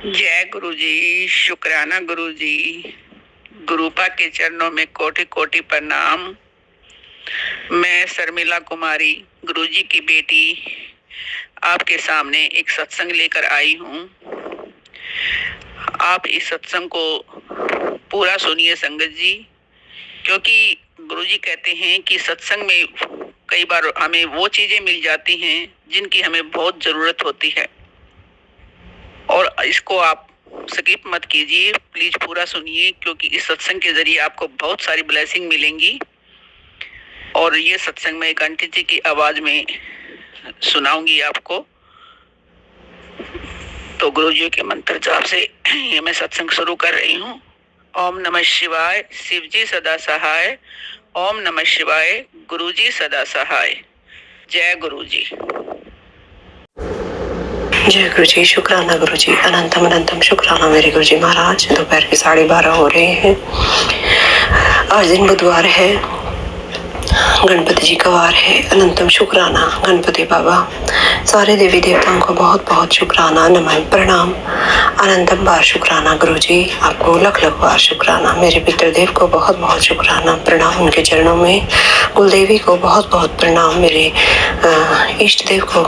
जय गुरु जी, शुक्राना गुरु जी। गुरुपा के चरणों में कोटि कोटि प्रणाम। मैं शर्मिला कुमारी, गुरु जी की बेटी, आपके सामने एक सत्संग लेकर आई हूँ। आप इस सत्संग को पूरा सुनिए संगत जी, क्योंकि गुरु जी कहते हैं कि सत्संग में कई बार हमें वो चीजें मिल जाती हैं जिनकी हमें बहुत जरूरत होती है, और इसको आप स्किप मत कीजिए, प्लीज पूरा सुनिए, क्योंकि इस सत्संग के जरिए आपको बहुत सारी ब्लेसिंग मिलेंगी। और ये सत्संग मैं एक आंटी जी की आवाज में सुनाऊंगी आपको। तो गुरु जी के मंत्र जाप से ये मैं सत्संग शुरू कर रही हूँ। ओम नमः शिवाय, शिव जी सदा सहाय। ओम नमः शिवाय, गुरु जी सदा सहाय। जय गुरु जी। जय गुरु जी, शुक्राना गुरु जी, अनंतम अनंतम शुक्राना मेरे गुरु जी महाराज। दोपहर के 12:30 हो रहे हैं। आज दिन बुधवार है, गणपति जी का वार है। अनंतम शुक्राना गणपति बाबा, सारे देवी देवताओं को बहुत बहुत शुक्राना, नमन प्रणाम। अनंतम बार शुक्राना गुरु जी, आपको लख लख बार शुक्राना। मेरे पितृदेव को बहुत बहुत शुक्राना, प्रणाम उनके चरणों में। कुलदेवी को बहुत बहुत प्रणाम। मेरे इष्ट देव को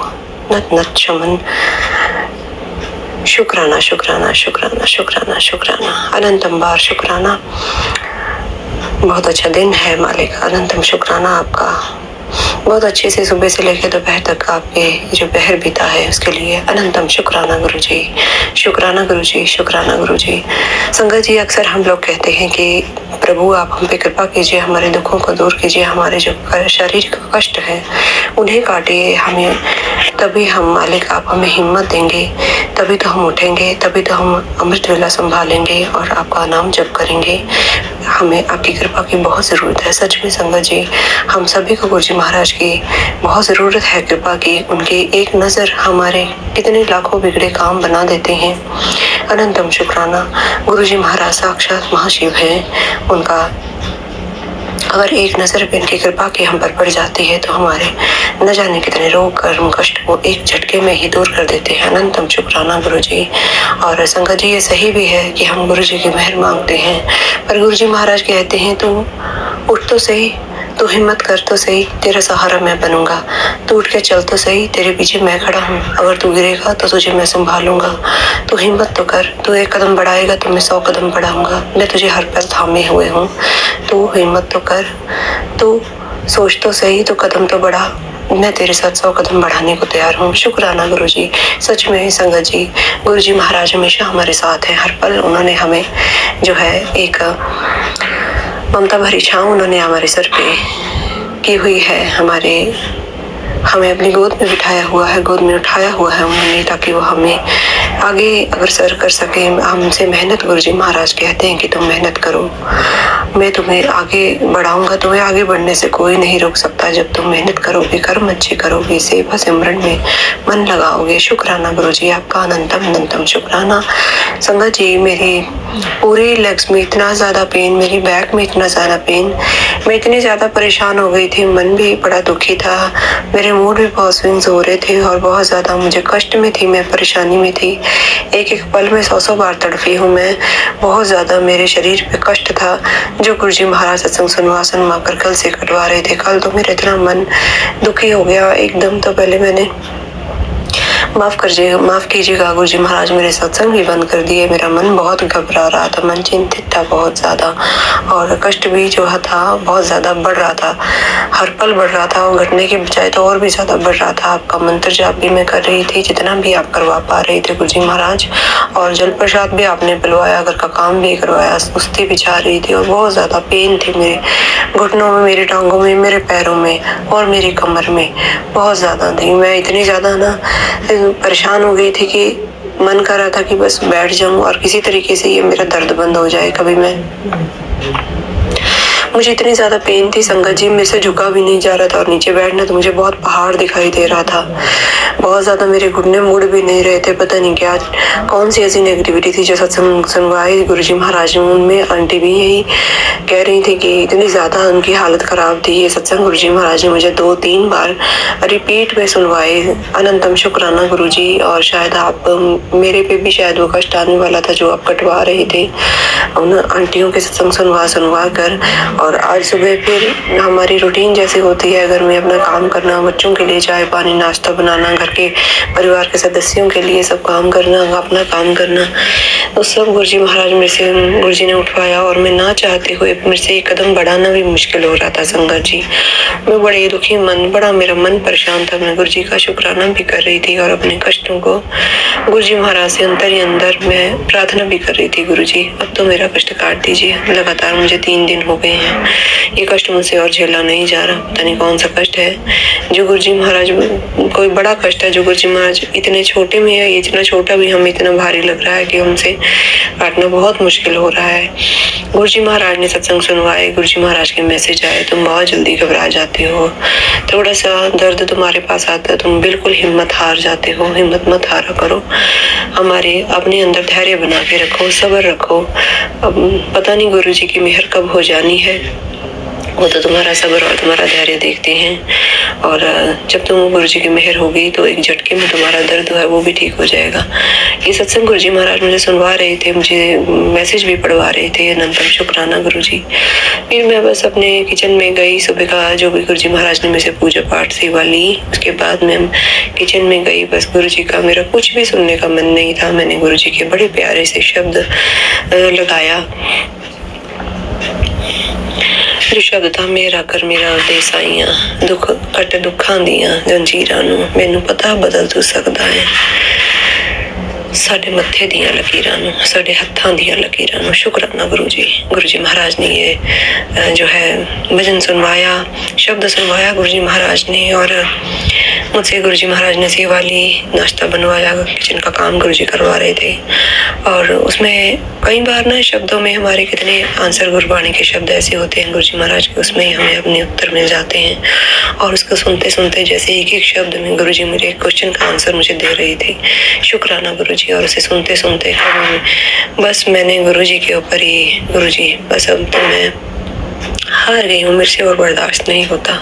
नत नत शमन। शुक्राना शुक्राना शुक्राना शुक्राना शुक्राना, अनंतम बार शुक्राना। बहुत अच्छा दिन है मालिक, अनंतम शुक्राना आपका। बहुत अच्छे से सुबह से लेकर दोपहर तक आपके जो पहर बीता है उसके लिए अनंतम शुक्राना गुरु जी, शुक्राना गुरु जी, शुक्राना गुरु जी। संगत जी, अक्सर हम लोग कहते हैं कि प्रभु आप हम पे कृपा कीजिए, हमारे दुखों को दूर कीजिए, हमारे जो शरीर का कष्ट है उन्हें काटिए हमें, तभी हम मालिक आप हमें हिम्मत देंगे, तभी तो हम उठेंगे, तभी तो हम अमृत वेला संभालेंगे और आपका नाम जप करेंगे। हमें आपकी कृपा की बहुत ज़रूरत है। सच में संगत जी, हम सभी को गुरु जी महाराज की बहुत ज़रूरत है कृपा की। उनकी एक नज़र हमारे कितने लाखों बिगड़े काम बना देते हैं। अनंतम शुक्राना गुरु जी महाराज साक्षात महाशिव हैं। उनका अगर एक नज़र भी इनकी कृपा की हम पर पड़ जाती है तो हमारे न जाने कितने रोग कर्म कष्ट को एक झटके में ही दूर कर देते हैं। अनंतम शुक्राना गुरु जी। और संगत जी, ये सही भी है कि हम गुरु जी की मेहर मांगते हैं, पर गुरु जी महाराज कहते हैं तू उठ तो सही, तू हिम्मत कर तो सही, तेरा सहारा मैं बनूंगा। तू उठ के चल तो सही, तेरे पीछे मैं खड़ा हूँ। अगर तू गिरेगा तो तुझे मैं संभालूंगा। तू हिम्मत तो कर, तू एक कदम बढ़ाएगा तो मैं 100 कदम बढ़ाऊंगा। मैं तुझे हर पल थामे हुए हूँ। तू हिम्मत तो कर, तू सोच तो सही, तो कदम तो बढ़ा, मैं तेरे साथ 100 कदम बढ़ाने को तैयार हूँ। शुक्राना गुरु जी। सच में संगत जी, गुरु जी महाराज हमेशा हमारे साथ हैं। हर पल उन्होंने हमें जो है एक ममता भरी छाँव उन्होंने हमारे सर पे की हुई है। हमें अपनी गोद में बिठाया हुआ है, गोद में उठाया हुआ है उन्होंने, ताकि वो हमें आगे अग्रसर कर सके। हमसे मेहनत, गुरु जी महाराज कहते हैं कि तुम मेहनत करो, मैं तुम्हें आगे बढ़ाऊंगा। तुम्हें आगे बढ़ने से कोई नहीं रोक सकता जब तुम मेहनत करोगे, कर्म अच्छे करोगे, सेवा सिमरन में मन लगाओगे। शुक्राना गुरु जी आपका, अनंतम अनंतम शुक्राना। संगत जी, मेरी पूरी लेग्स में इतना ज़्यादा पेन, मेरी बैक में इतना ज़्यादा पेन, मैं इतनी ज़्यादा परेशान हो गई थी, मन भी बड़ा दुखी था, मेरे मूड भी बहुत स्विंग्स हो रहे थे और बहुत ज़्यादा मुझे कष्ट में थी, मैं परेशानी में थी। एक एक पल में 100 बार तड़फी हूँ मैं। बहुत ज़्यादा मेरे शरीर पे कष्ट था, जो गुरु जी महाराज सत्संग सुनवा कर कल से कटवा रहे थे। कल तो मेरा इतना मन दुखी हो गया एकदम। तो पहले मैंने माफ कीजिएगा गुरु जी महाराज, मेरे सत्संग भी बंद कर दिए। मेरा मन बहुत घबरा रहा था, मन चिंतित था बहुत ज़्यादा, और कष्ट भी जो था बहुत ज़्यादा बढ़ रहा था, हर पल बढ़ रहा था, और घटने की बजाय तो और भी ज़्यादा बढ़ रहा था। आपका मंत्र जाप भी मैं कर रही थी, जितना भी आप करवा पा रहे थे गुरु जी महाराज, और जल प्रसाद भी आपने पिलवाया, घर का काम भी करवाया, सुस्ती भी जा रही थी, और बहुत ज़्यादा पेन थी मेरे घुटनों में, मेरे टांगों में, मेरे पैरों में और मेरी कमर में बहुत ज़्यादा थी। मैं इतनी ज़्यादा ना परेशान हो गई थी कि मन कर रहा था कि बस बैठ जाऊं और किसी तरीके से ये मेरा दर्द बंद हो जाए। कभी मैं मुझे इतनी ज़्यादा पेन थी संगत जी, मेरे से झुका भी नहीं जा रहा था और नीचे बैठना तो मुझे बहुत पहाड़ दिखाई दे रहा था। बहुत ज़्यादा मेरे घुटने मुड़ भी नहीं रहे थे। पता नहीं क्या कौन सी ऐसी नेगेटिविटी थी जो सत्संग सुनवाए गुरुजी महाराज ने। उनमें आंटी भी यही कह रही थी कि इतनी ज़्यादा उनकी हालत ख़राब थी। ये सत्संग गुरुजी महाराज ने मुझे 2-3 बार रिपीट में सुनवाए। अनंतम शुक्राना गुरुजी। और शायद आप मेरे पे भी शायद वो कष्ट आने वाला था जो आप कटवा रहे थे उन आंटियों के सत्संग सुनवा कर। और आज सुबह फिर हमारी रूटीन जैसी होती है, घर में अपना काम करना, बच्चों के लिए चाय पानी नाश्ता बनाना, घर के परिवार के सदस्यों के लिए सब काम करना, अपना काम करना, तो सब गुरुजी महाराज मेरे से गुरुजी ने उठवाया। और मैं ना चाहते हुए मेरे से एक कदम बढ़ाना भी मुश्किल हो रहा था संगत जी। मैं बड़े दुखी बड़ा मेरा मन परेशान था। मैं गुरुजी का शुक्राना भी कर रही थी और अपने कष्टों को गुरुजी महाराज से अंदर ही अंदर मैं प्रार्थना भी कर रही थी, गुरुजी अब तो मेरा कष्ट काट दीजिए। लगातार मुझे 3 दिन हो गए हैं, ये कष्ट मुझसे और झेला नहीं जा रहा। पता नहीं कौन सा कष्ट है जो गुरुजी महाराज, कोई बड़ा कष्ट है जो गुरुजी महाराज इतने छोटे में है। इतना छोटा भी हमें इतना भारी लग रहा है कि हमसे काटना बहुत मुश्किल हो रहा है। गुरुजी महाराज ने सत्संग सुनवाए, गुरुजी महाराज के मैसेज आए, तुम बहुत जल्दी घबरा जाते हो। थोड़ा सा दर्द तुम्हारे पास आता है, तुम बिल्कुल हिम्मत हार जाते हो। हिम्मत मत हारा करो, हमारे अपने अंदर धैर्य बना के रखो, सब्र रखो। अब पता नहीं गुरुजी की मेहर कब हो जानी है, वो तो तुम्हारा सब्र और तुम्हारा धैर्य देखते हैं। और जब तुम गुरुजी की मेहर होगी तो एक झटके में तुम्हारा दर्द है वो भी ठीक हो जाएगा। ये सत्संग गुरुजी महाराज मुझे सुनवा रहे थे, मुझे मैसेज भी पढ़वा रहे थे। अनंतम शुक्राना गुरुजी। फिर मैं बस अपने किचन में गई, सुबह का जो भी गुरुजी महाराज ने मुझसे पूजा पाठ सेवा ली, उसके बाद मैं किचन में गई। बस गुरुजी का मेरा कुछ भी सुनने का मन नहीं था। मैंने गुरुजी के बड़े प्यारे से शब्द लगाया, जो शब्द था मेरा कर मेरा देश आईया दुख कट दुखां दियां जंजीरां नूं मैनूं पता बदल तू सकदा है। साडे मत्थे दियां लकीरां नूं, साडे हत्थां दियां लकीरां नूं। शुक्राना गुरुजी। गुरुजी महाराज ने ये जो है भजन सुनवाया, शब्द सुनवाया गुरुजी महाराज ने। और मुझसे गुरुजी महाराज ने सेवा ली, नाश्ता बनवाया, किचन का काम गुरुजी करवा रहे थे। और उसमें कई बार ना शब्दों में हमारे कितने आंसर गुरबाणी के शब्द ऐसे होते हैं गुरुजी महाराज के, उसमें हमें अपने उत्तर मिल जाते हैं। और उसको सुनते सुनते जैसे एक एक शब्द में गुरुजी मेरे क्वेश्चन का आंसर मुझे दे रही थी। शुक्राना गुरुजी। और उसे सुनते सुनते बस मैंने गुरुजी के ऊपर ही, गुरुजी बस अब तो मैं हार गई हूँ, मेरे से और बर्दाश्त नहीं होता।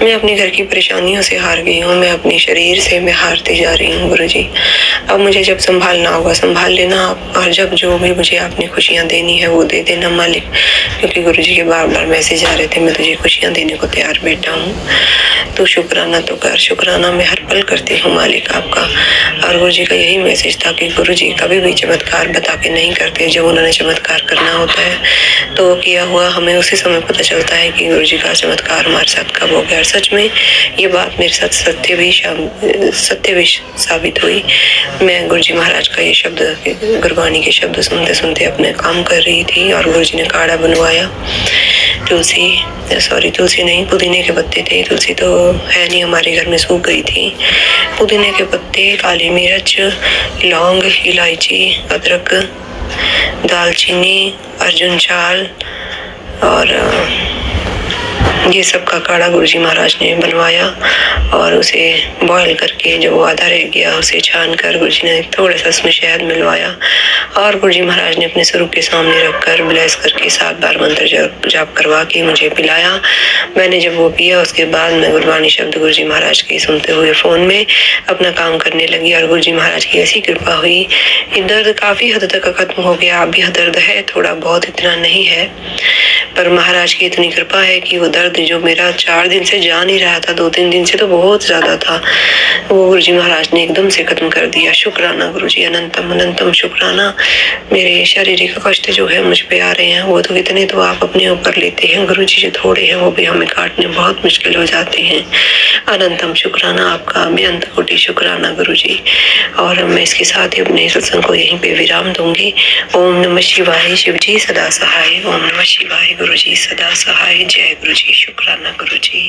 मैं अपने घर की परेशानियों से हार गई हूँ, मैं अपने शरीर से मैं हारती जा रही हूँ गुरुजी। अब मुझे जब संभालना होगा संभाल लेना आप, और जब जो भी मुझे आपने खुशियाँ देनी है वो दे देना मालिक। क्योंकि गुरुजी के बार बार मैसेज आ रहे थे, मैं तुझे खुशियाँ देने को तैयार बैठा हूँ, तो शुक्राना तो कर। शुक्राना मैं हर पल करती हूँ मालिक आपका। और गुरुजी का यही मैसेज था कि गुरुजी कभी भी चमत्कार बता के नहीं करते। जब उन्होंने चमत्कार करना होता है तो किया हुआ हमें उसी समय पता चलता है कि गुरुजी का चमत्कार हमारे साथ कब हो गया। सच में ये बात मेरे साथ सत्य भी साबित हुई। मैं गुरुजी महाराज का ये शब्द, गुरबाणी के शब्द सुनते सुनते अपने काम कर रही थी। और गुरुजी ने काढ़ा बनवाया, तुलसी नहीं, पुदीने के पत्ते थे। तुलसी तो है नहीं, हमारे घर में सूख गई थी। पुदीने के पत्ते, काली मिर्च, लौंग, इलायची, अदरक, दालचीनी, अर्जुन चाल और ये सब का काढ़ा गुरुजी महाराज ने बनवाया। और उसे बॉयल करके जो आधा रह गया उसे छान कर गुरुजी ने थोड़ा सा उसमें शहद मिलवाया। और गुरुजी महाराज ने अपने स्वरूप के सामने रखकर ब्लेस करके 7 बार मंत्र जाप करवा के मुझे पिलाया। मैंने जब वो पिया उसके बाद मैं गुरबाणी शब्द गुरुजी महाराज के सुनते हुए फ़ोन में अपना काम करने लगी। और गुरुजी महाराज की ऐसी कृपा हुई, ये दर्द काफ़ी हद तक खत्म हो गया। अभी दर्द है थोड़ा बहुत, इतना नहीं है, पर महाराज की इतनी कृपा है कि वो दर्द जो मेरा 4 दिन से जा नहीं रहा था, 2-3 दिन से तो बहुत ज्यादा था, वो गुरुजी महाराज ने एकदम से खत्म कर दिया। शुक्राना गुरुजी। अनंतम अनंतम शुक्राना। मेरे शारीरिक कष्ट जो है मुझ पे आ रहे हैं वो तो इतने तो आप अपने ऊपर लेते हैं गुरुजी, जो थोड़े हैं वो भी हमें काटने बहुत मुश्किल हो जाते हैं। अनंतम शुक्राना आपका, बेअंत कोटि शुक्राना गुरुजी। और मैं इसके साथ ही अपने सत्संग को यहीं पे विराम दूंगी। ओम नमः शिवाय। शिव जी सदा सहाय। ओम नमः शिवाय। गुरुजी सदा सहाय। जय गुरुजी। शुक्राना गुरुजी।